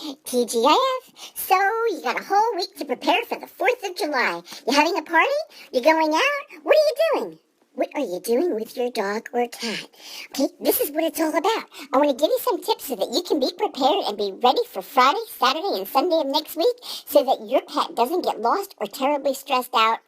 TGIF. So, you got a whole week to prepare for the 4th of July. You having a party? You going out? What are you doing? What are you doing with your dog or cat? Okay, this is what it's all about. I want to give you some tips so that you can be prepared and be ready for Friday, Saturday, and Sunday of next week so that your pet doesn't get lost or terribly stressed out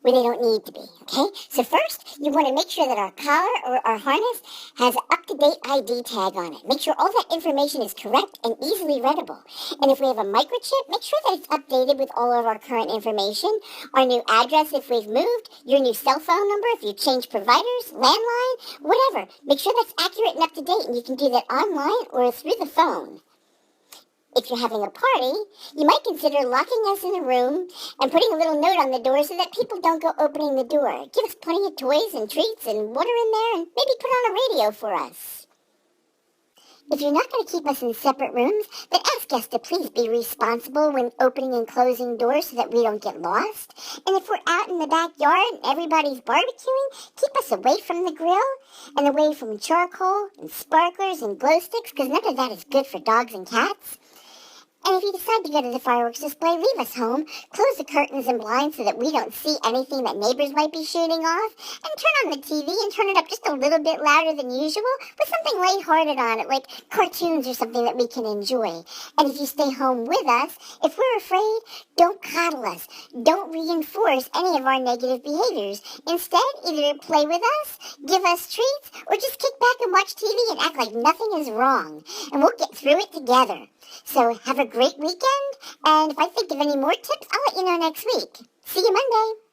where they don't need to be, okay? So first, you want to make sure that our collar or our harness has an up-to-date ID tag on it. Make sure all that information is correct and easily readable. And if we have a microchip, make sure that it's updated with all of our current information, our new address if we've moved, your new cell phone number if you change providers, landline, whatever. Make sure that's accurate and up to date, and you can do that online or through the phone. If you're having a party, you might consider locking us in a room and putting a little note on the door so that people don't go opening the door. Give us plenty of toys and treats and water in there, and maybe put on a radio for us. If you're not going to keep us in separate rooms, then ask us to please be responsible when opening and closing doors so that we don't get lost. And if we're out in the backyard and everybody's barbecuing, keep us away from the grill and away from charcoal and sparklers and glow sticks, because none of that is good for dogs and cats. And if you decide to go to the fireworks display, leave us home, close the curtains and blinds so that we don't see anything that neighbors might be shooting off, and turn on the TV and turn it up just a little bit louder than usual with something lighthearted on it, like cartoons or something that we can enjoy. And if you stay home with us, if we're afraid, don't coddle us. Don't reinforce any of our negative behaviors. Instead, either play with us, give us treats, or just kick back and watch TV and act like nothing is wrong. And we'll get through it together. So have a great weekend, and if I think of any more tips, I'll let you know next week. See you Monday.